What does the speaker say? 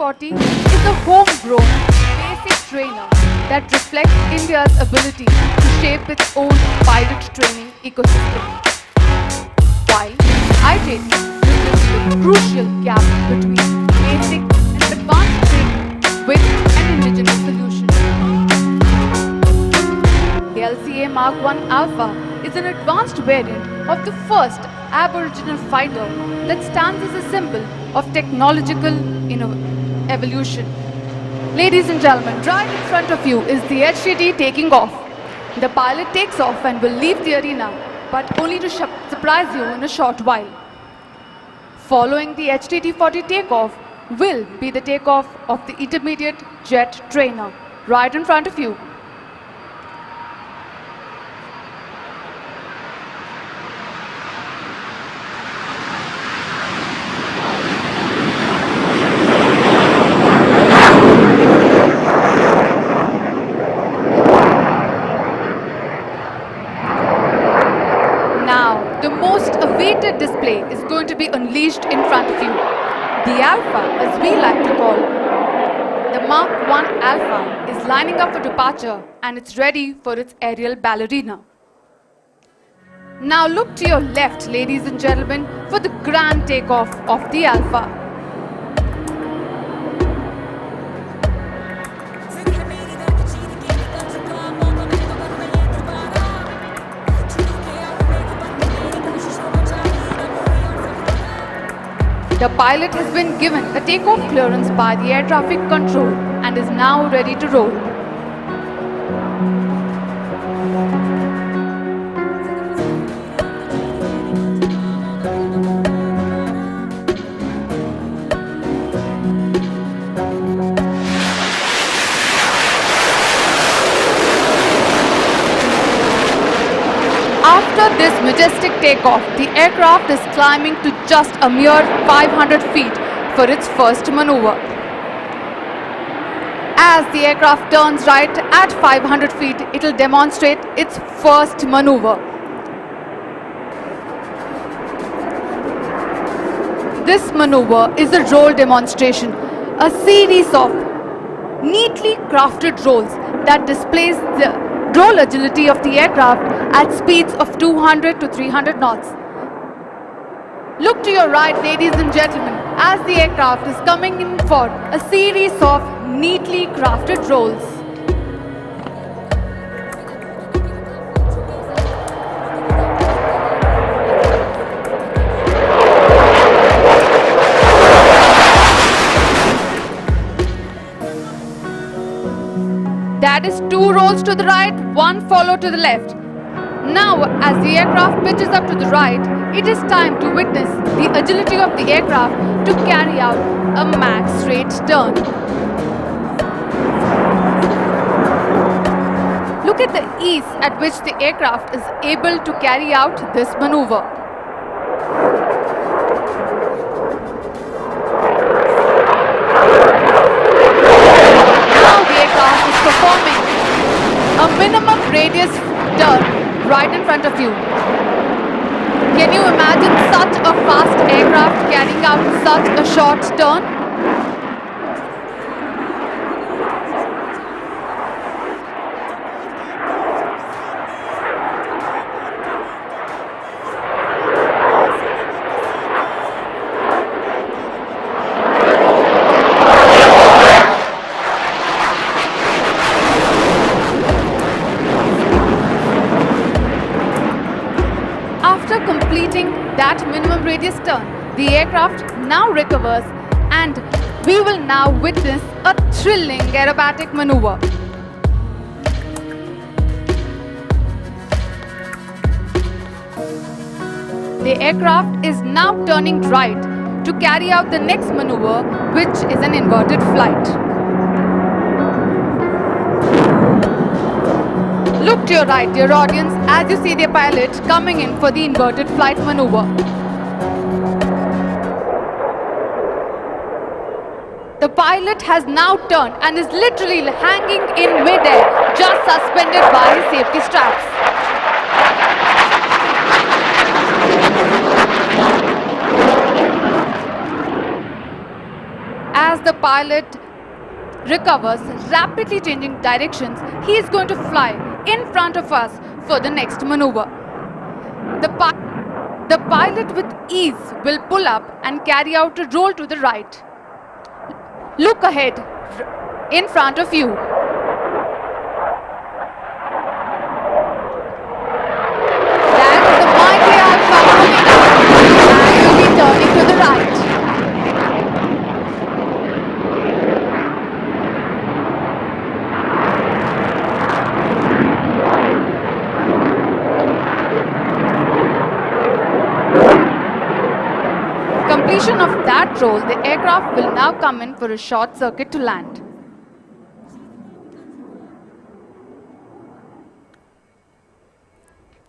HTT-40 is a homegrown basic trainer that reflects India's ability to shape its own pilot training ecosystem. While IJT bridges the crucial gap between basic and advanced training with an indigenous solution. The LCA Mark 1 Alpha is an advanced variant of the first Aboriginal fighter that stands as a symbol of technological evolution. Ladies and gentlemen, right in front of you is the HTT taking off. The pilot takes off and will leave the arena, but only to surprise you in a short while. Following the HTT-40 takeoff will be the takeoff of the intermediate jet trainer, right in front of you. The most awaited display is going to be unleashed in front of you. The Alpha, as we like to call the Mark 1 Alpha, is lining up for departure and it's ready for its aerial ballerina. Now look to your left, ladies and gentlemen, for the grand takeoff of the Alpha. The pilot has been given a takeoff clearance by the air traffic control and is now ready to roll. After this majestic takeoff, the aircraft is climbing to just a mere 500 feet for its first maneuver. As the aircraft turns right at 500 feet, it will demonstrate its first maneuver. This maneuver is a roll demonstration, a series of neatly crafted rolls that displays the roll agility of the aircraft at speeds of 200 to 300 knots. Look to your right, ladies and gentlemen, as the aircraft is coming in for a series of neatly crafted rolls. That is 2 rolls to the right, 1 follow to the left. Now, as the aircraft pitches up to the right, it is time to witness the agility of the aircraft to carry out a max straight turn. Look at the ease at which the aircraft is able to carry out this maneuver. Performing a minimum radius turn right in front of you. Can you imagine such a fast aircraft carrying out such a short turn? After completing that minimum radius turn, the aircraft now recovers and we will now witness a thrilling aerobatic maneuver. The aircraft is now turning right to carry out the next maneuver, which is an inverted flight. Look to your right, dear audience, as you see the pilot coming in for the inverted flight maneuver. The pilot has now turned and is literally hanging in mid-air, just suspended by his safety straps. As the pilot recovers, rapidly changing directions, he is going to fly in front of us for the next maneuver. The pilot with ease will pull up and carry out a roll to the right. Look ahead, in front of you. That's the mighty Alpha coming up and will be turning to the right. Completion of that roll, the aircraft will now come in for a short circuit to land.